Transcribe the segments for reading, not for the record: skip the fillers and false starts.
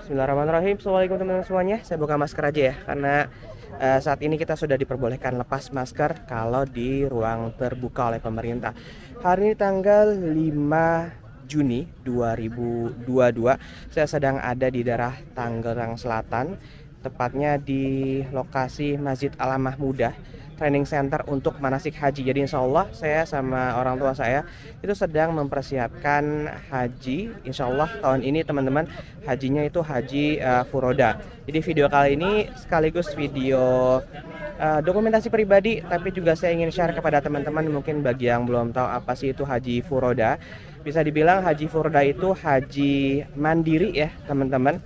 Bismillahirrahmanirrahim. Assalamualaikum teman-teman semuanya. Saya buka masker aja ya, karena saat ini kita sudah diperbolehkan lepas masker kalau di ruang terbuka oleh pemerintah. Hari ini tanggal 5 Juni 2022. Saya sedang ada di daerah Tangerang Selatan, tepatnya di lokasi Masjid Alamah Muda Training Center untuk manasik haji. Jadi insya Allah saya sama orang tua saya itu sedang mempersiapkan haji. Insya Allah tahun ini teman-teman hajinya itu haji furoda. Jadi video kali ini sekaligus video dokumentasi pribadi, tapi juga saya ingin share kepada teman-teman mungkin bagi yang belum tahu apa sih itu haji furoda. Bisa dibilang haji furoda itu haji mandiri ya teman-teman,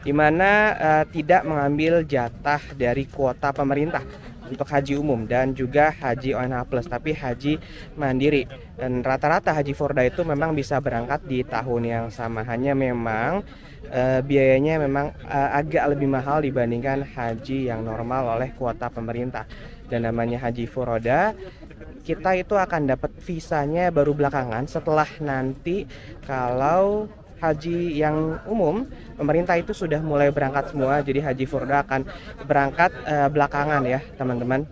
dimana tidak mengambil jatah dari kuota pemerintah untuk haji umum dan juga haji ONH plus, tapi haji mandiri. Dan rata-rata haji furoda itu memang bisa berangkat di tahun yang sama, hanya memang biayanya memang agak lebih mahal dibandingkan haji yang normal oleh kuota pemerintah. Dan namanya haji furoda, kita itu akan dapat visanya baru belakangan setelah nanti kalau haji yang umum pemerintah itu sudah mulai berangkat semua. Jadi haji furoda akan berangkat belakangan ya teman-teman.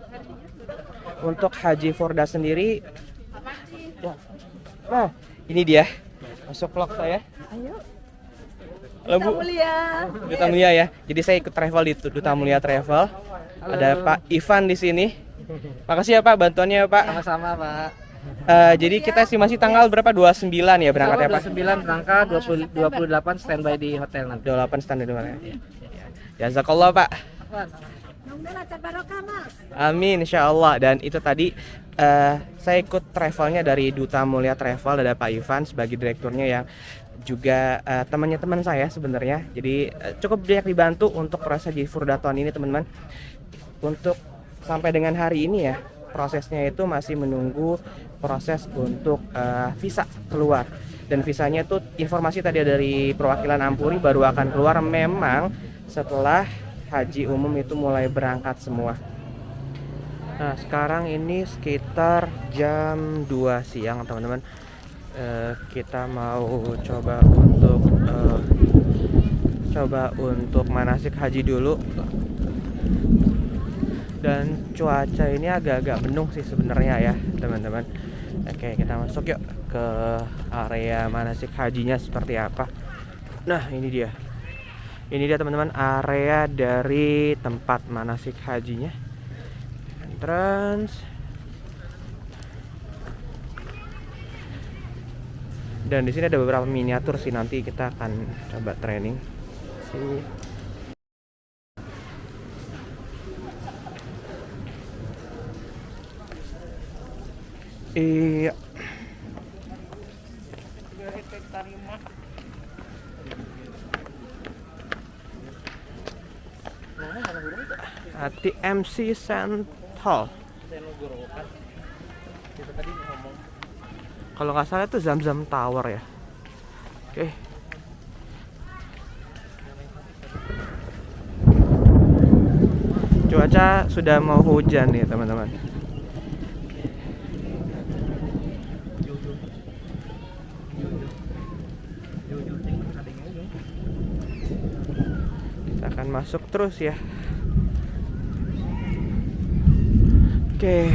Untuk haji furoda sendiri, nah ini dia masuk vlog saya. Ayo. Halo Bu, Duta Mulia ya. Jadi saya ikut travel di Duta Mulia Travel. Halo. Ada Pak Ivan di sini. Makasih ya Pak bantuannya ya Pak. Sama-sama Pak. Jadi kita estimasi tanggal berapa? 29 ya berangkat ya Pak? 29 berangkat, 28 standby di hotel nanti. 28 standar di mana? Jazakallah Pak. Amin insya Allah. Dan itu tadi saya ikut travelnya dari Duta Mulia Travel, ada Pak Ivan sebagai direkturnya yang juga temannya teman saya sebenarnya. Jadi cukup banyak dibantu untuk proses haji furoda tahun ini teman-teman. Untuk sampai dengan hari ini ya, prosesnya itu masih menunggu proses untuk visa keluar. Dan visanya itu informasi tadi dari perwakilan Ampuri baru akan keluar memang setelah haji umum itu mulai berangkat semua. Nah sekarang ini sekitar jam 2 siang teman-teman. Kita mau coba untuk manasik haji dulu. Dan cuaca ini agak-agak mendung sih sebenarnya ya teman-teman. Oke, kita masuk yuk ke area manasik hajinya seperti apa. Nah ini dia teman-teman area dari tempat manasik hajinya. Entrance. Dan di sini ada beberapa miniatur sih, nanti kita akan coba training. Iya. Hati MC Central. Kalau nggak salah itu Zam-Zam Tower ya. Oke. Cuaca sudah mau hujan nih teman-teman. Kita akan masuk terus ya. Oke.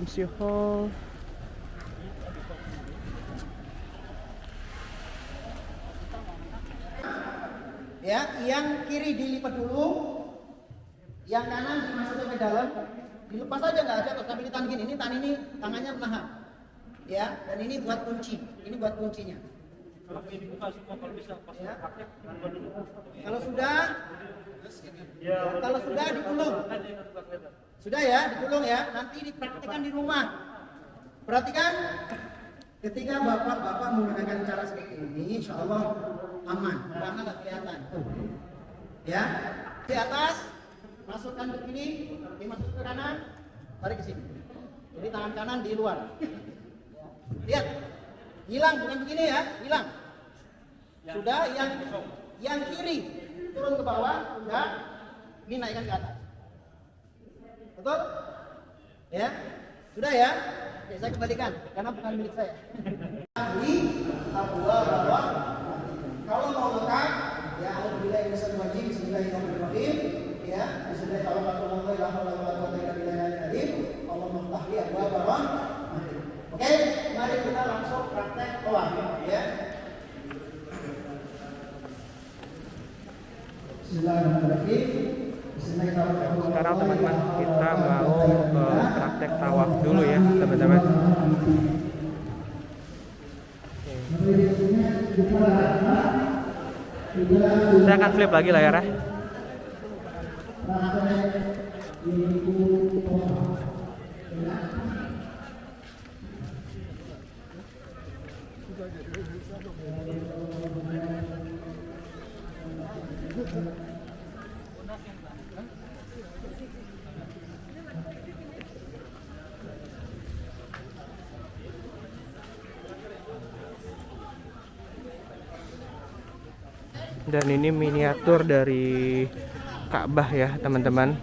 MC Hall. Ya, yang kiri dilipat dulu, yang kanan dimasukkan ke dalam, dilepas aja nggak ada sambil ditahan gini. Ini tangan ini tangannya menahan, ya. Dan ini buat kunci, ini buat kuncinya. Ya. Kalau sudah digulung, sudah ya, digulung ya. Nanti dipraktikkan di rumah. Perhatikan, ketika bapak menggunakan cara seperti ini, insya Allah aman, karena nggak kelihatan. Ya, di atas, masukkan ke sini, dimasukkan ke kanan, tarik ke sini. Jadi tangan kanan di luar. Lihat, hilang bukan begini ya, hilang. Sudah, yang kiri turun ke bawah, sudah, ini naikkan ke atas. Betul? Ya, sudah ya. Oke, saya kembalikan karena bukan milik saya. Ahli abwa bahwa kalau mau lengkap ya alhamdulillah insan wajib bismillahirrahmanirrahim ya bismillahirrahmanirrahim la haula wala quwwata illa billahil Allah maftahli abwa bahwa. Oke, mari kita langsung praktek tawaf ya. Bismillahirrahmanirrahim. Sekarang teman-teman kita mau praktek tawaf dulu ya teman-teman. Saya akan flip lagi layarnya. Dan ini miniatur dari Ka'bah ya teman-teman.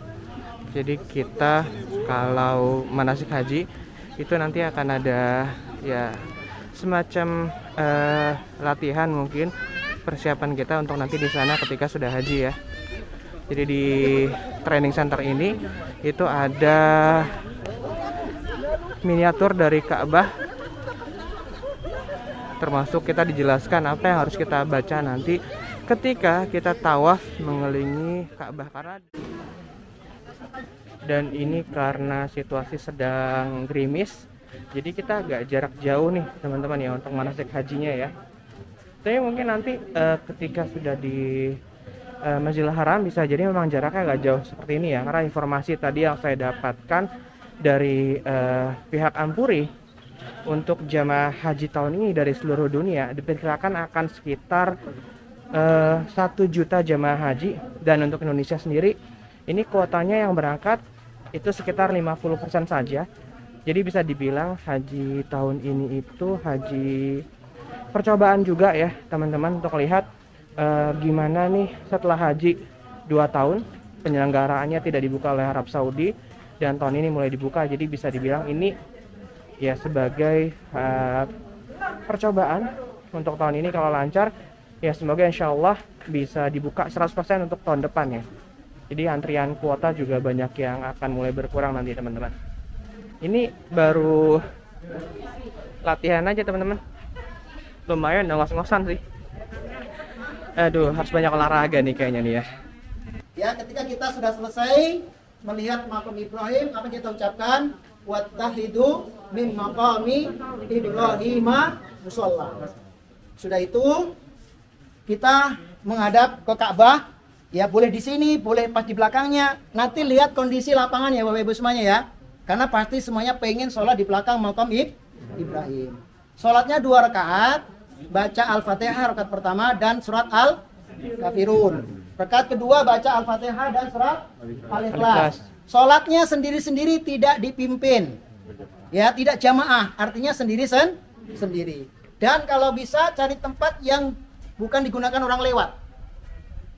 Jadi kita kalau manasik haji itu nanti akan ada ya semacam latihan mungkin persiapan kita untuk nanti di sana ketika sudah haji ya. Jadi di training center ini itu ada miniatur dari Ka'bah, termasuk kita dijelaskan apa yang harus kita baca nanti ketika kita tawaf mengelilingi Ka'bah. Dan ini karena situasi sedang gerimis, jadi kita agak jarak jauh nih teman-teman ya untuk manasik hajinya ya. Tapi mungkin nanti ketika sudah di Masjidil Haram bisa jadi memang jaraknya agak jauh seperti ini ya, karena informasi tadi yang saya dapatkan dari pihak Ampuri untuk jamaah haji tahun ini dari seluruh dunia diperkirakan akan sekitar 1 juta jamaah haji, dan untuk Indonesia sendiri ini kuotanya yang berangkat itu sekitar 50% saja. Jadi bisa dibilang haji tahun ini itu haji percobaan juga ya teman-teman, untuk lihat gimana nih setelah haji 2 tahun penyelenggaraannya tidak dibuka oleh Arab Saudi dan tahun ini mulai dibuka. Jadi bisa dibilang ini ya sebagai percobaan untuk tahun ini. Kalau lancar ya semoga insya Allah bisa dibuka 100% untuk tahun depan ya. Jadi antrian kuota juga banyak yang akan mulai berkurang nanti teman-teman. Ini baru latihan aja teman-teman, lumayan ngos-ngosan sih. Aduh, harus banyak olahraga nih kayaknya nih ya. Ya, ketika kita sudah selesai melihat makam Ibrahim, apa yang kita ucapkan? Wattahidu min maqami Ibrahim musalla. Sudah itu kita menghadap ke Ka'bah. Ya, boleh di sini, boleh pas di belakangnya. Nanti lihat kondisi lapangan ya Bapak Ibu semuanya ya. Karena pasti semuanya pengen sholat di belakang makam Ibrahim. Sholatnya 2 rakaat, baca Al-Fatihah rakaat pertama dan surat Al-Kafirun. Rakaat kedua baca Al-Fatihah dan surat Al-Ikhlas. Sholatnya sendiri-sendiri, tidak dipimpin. Ya, tidak jamaah, artinya sendiri. Dan kalau bisa cari tempat yang bukan digunakan orang lewat.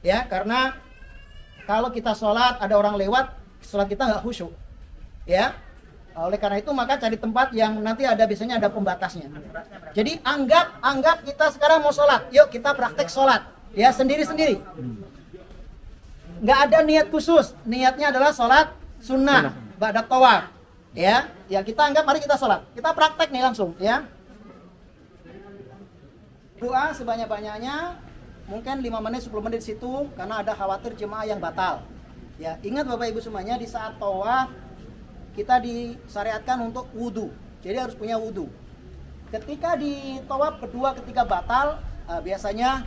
Ya, karena kalau kita sholat ada orang lewat, sholat kita nggak khusyuk. Ya, oleh karena itu maka cari tempat yang nanti biasanya ada pembatasnya. Jadi anggap kita sekarang mau sholat, yuk kita praktek sholat. Ya, sendiri-sendiri. Nggak ada niat khusus, niatnya adalah sholat sunnah, ba'da tawaf. Ya, kita anggap mari kita sholat. Kita praktek nih langsung, ya. Doa sebanyak-banyaknya. Mungkin 5 menit, 10 menit di situ karena ada khawatir jemaah yang batal. Ya, ingat Bapak Ibu semuanya di saat tawaf kita disyariatkan untuk wudu. Jadi harus punya wudu. Ketika di tawaf kedua ketika batal, biasanya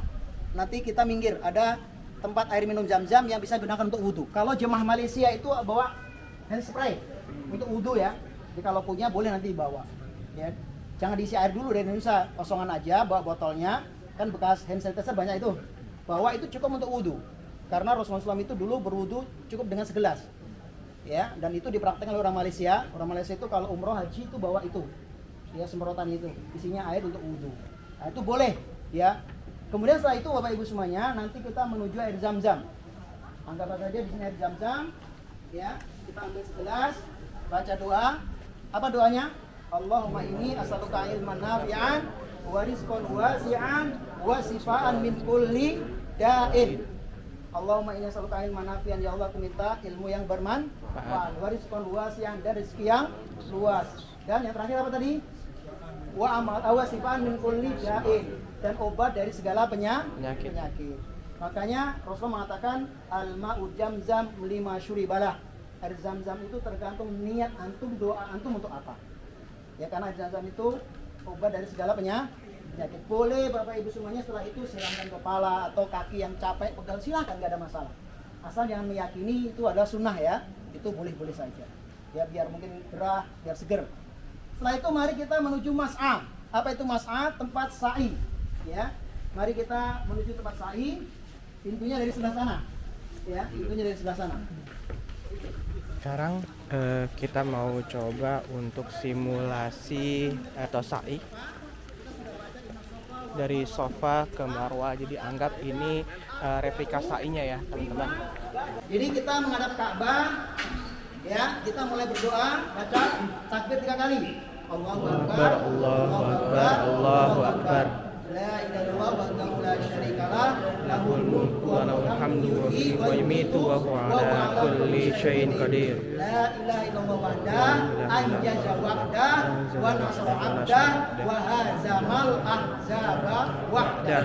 nanti kita minggir, ada tempat air minum Zam-Zam yang bisa digunakan untuk wudu. Kalau jemaah Malaysia itu bawa hand spray untuk wudu ya. Jadi kalau punya boleh nanti dibawa. Ya. Jangan diisi air dulu dari Indonesia, kosongan aja, bawa botolnya. Kan bekas hand sanitizer banyak itu. Bawa itu cukup untuk wudu. Karena Rasulullah SAW itu dulu berwudu cukup dengan segelas. Ya, dan itu dipraktekkan oleh orang Malaysia. Orang Malaysia itu kalau umroh haji itu bawa itu. Ya, semprotan itu, isinya air untuk wudu. Nah, itu boleh, ya. Kemudian setelah itu Bapak Ibu semuanya, nanti kita menuju air Zam-Zam. Anggap saja di sini air Zam-Zam. Ya, kita ambil segelas, baca doa. Apa doanya? Allahumma inni as'aluka ilman nafi'an wa rizqan wasi'an wa sifaan min kulli da'in. Allahumma inni as'aluka ilman nafi'an, ya Allah aku minta ilmu yang bermanfaat, wa rizqan wasi'an, dan rezeki yang luas. Dan yang terakhir apa tadi? Wa amal awasifan min kulli da'in, dan obat dari segala penyakit. Makanya Rasulullah mengatakan al-ma'u zamzam lima syuribalah. Air zam-zam itu tergantung niat antum, doa antum untuk apa. Ya, karena air zam-zam itu obat dari segala penyakit. Boleh Bapak Ibu semuanya setelah itu siramkan kepala atau kaki yang capek, pegal, silakan, nggak ada masalah. Asal jangan meyakini itu adalah sunnah ya. Itu boleh-boleh saja. Ya, biar mungkin gerah, biar seger. Setelah itu mari kita menuju mas'ah. Apa itu mas'ah? Tempat sa'i. Ya, mari kita menuju tempat sa'i. Pintunya dari sebelah sana. Ya, pintunya dari sebelah sana. Sekarang kita mau coba untuk simulasi atau sa'i dari sofa ke Marwah. Jadi anggap ini replika sa'inya ya teman-teman. Jadi kita menghadap Ka'bah, ya, kita mulai berdoa, baca takbir 3 kali. Allahu Akbar, Allahu Akbar, Allahu Akbar. La ilaha illallah wahdahu la syarikalah, lahul mulku wa lahul hamdu wa yumiitu wa huwa ala kulli syai'in qadir. La ilaha illallah wahdahu anjaza wahdah wa nasra abdah wa hazamal ahzaba wahdah.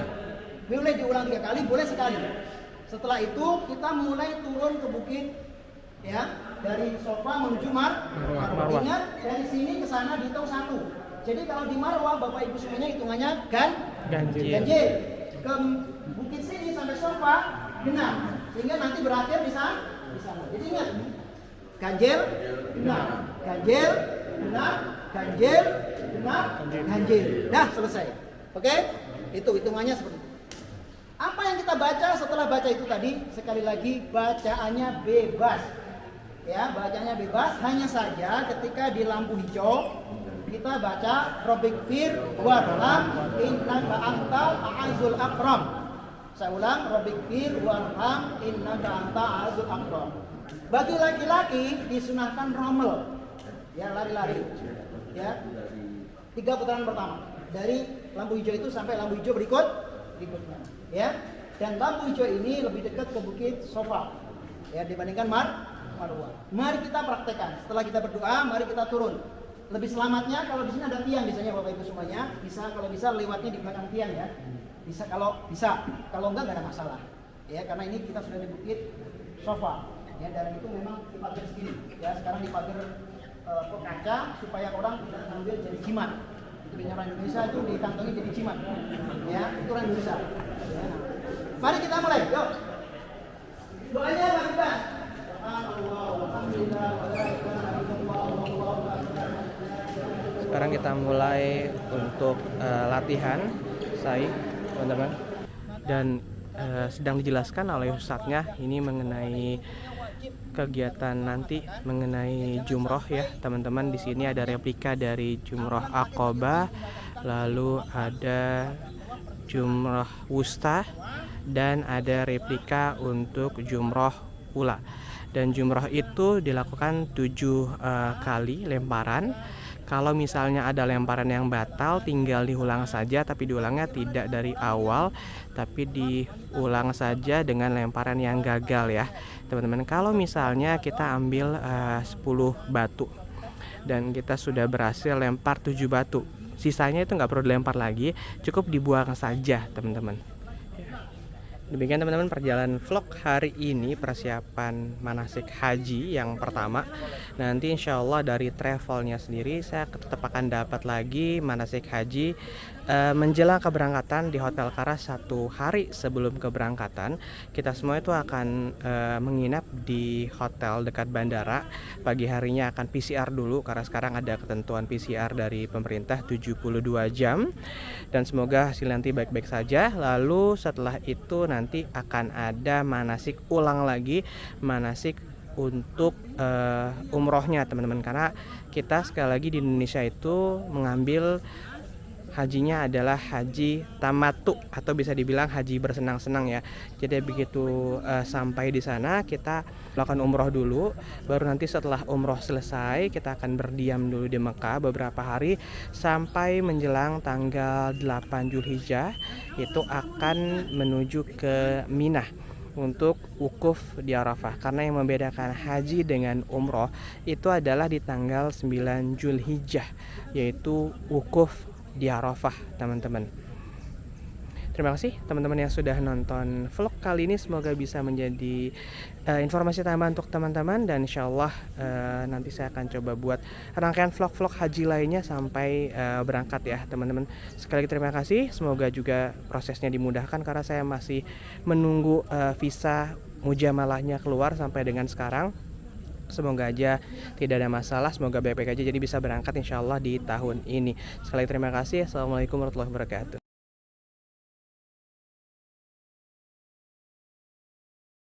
Boleh diulang 3 kali, boleh sekali. Setelah itu kita mulai turun ke bukit, ya, dari sofa menuju Marwah. Ingat, dari sini ke sana dihitung 1. Jadi kalau di Marwah Bapak Ibu semuanya hitungannya ganjil. Ke bukit sini sampai sofa genap, sehingga nanti berakhir di sana. Jadi ingat, ganjil, genap, ganjil, genap, ganjil, genap, ganjil. Dah selesai. Oke? Itu hitungannya seperti itu. Apa yang kita baca setelah baca itu tadi? Sekali lagi bacaannya bebas. Ya, bacanya bebas. Hanya saja ketika di lampu hijau kita baca Rabbik fir warham innaka antal a'azul akram. Saya ulang, Rabbik fir warham innaka antal a'azul akram. Bagi laki-laki disunahkan rommel, ya, lari-lari, ya, 3 putaran pertama dari lampu hijau itu sampai lampu hijau berikutnya, ya. Dan lampu hijau ini lebih dekat ke bukit sofa, ya, dibandingkan Marwah. Mari kita praktekkan. Setelah kita berdoa, mari kita turun. Lebih selamatnya kalau di sini ada tiang, biasanya Bapak Ibu semuanya bisa, kalau bisa lewatnya di belakang tiang ya. Bisa, kalau enggak ada masalah. Ya, karena ini kita sudah di bukit sofa. Ya, dan itu memang dipagar segini. Ya, sekarang dipagar kaca supaya orang tidak ngambil jadi jimat. Itu biasanya orang Indonesia itu dikantongi jadi jimat. Ya, itu orang Indonesia. Ya, nah. Mari kita mulai. Yuk. Doanya bagaimana? Sekarang kita mulai untuk latihan sa'i teman-teman, dan sedang dijelaskan oleh ustadznya ini mengenai kegiatan nanti mengenai jumroh ya teman-teman. Di sini ada replika dari jumroh Aqobah, lalu ada jumroh wusta, dan ada replika untuk jumroh ula. Dan jumroh itu dilakukan 7 kali lemparan. Kalau misalnya ada lemparan yang batal, tinggal diulang saja, tapi diulangnya tidak dari awal, tapi diulang saja dengan lemparan yang gagal ya teman-teman. Kalau misalnya kita ambil 10 batu dan kita sudah berhasil lempar 7 batu, sisanya itu nggak perlu dilempar lagi, cukup dibuang saja teman-teman. Demikian teman-teman perjalanan vlog hari ini, persiapan manasik haji yang pertama. Nanti insya Allah dari travelnya sendiri saya tetap akan dapat lagi manasik haji menjelang keberangkatan di Hotel Karas 1 hari sebelum keberangkatan. Kita semua itu akan menginap di hotel dekat bandara. Pagi harinya akan PCR dulu karena sekarang ada ketentuan PCR dari pemerintah 72 jam. Dan semoga hasil nanti baik-baik saja. Lalu setelah itu nanti akan ada manasik ulang lagi, manasik untuk umrohnya teman-teman, karena kita sekali lagi di Indonesia itu mengambil hajinya adalah haji tamattu atau bisa dibilang haji bersenang-senang ya. Jadi begitu sampai di sana kita melakukan umroh dulu, baru nanti setelah umroh selesai kita akan berdiam dulu di Mekah beberapa hari sampai menjelang tanggal 8 Zulhijjah itu akan menuju ke Mina untuk wukuf di Arafah. Karena yang membedakan haji dengan umroh itu adalah di tanggal 9 Zulhijjah, yaitu wukuf di Arafah, teman-teman. Terima kasih teman-teman yang sudah nonton vlog kali ini, semoga bisa menjadi informasi tambahan untuk teman-teman, dan insya Allah nanti saya akan coba buat rangkaian vlog-vlog haji lainnya sampai berangkat ya teman-teman. Sekali lagi terima kasih, semoga juga prosesnya dimudahkan karena saya masih menunggu visa mujamalahnya keluar sampai dengan sekarang. Semoga aja tidak ada masalah, semoga baik-baik aja jadi bisa berangkat insya Allah di tahun ini. Sekali lagi terima kasih. Assalamualaikum warahmatullahi wabarakatuh.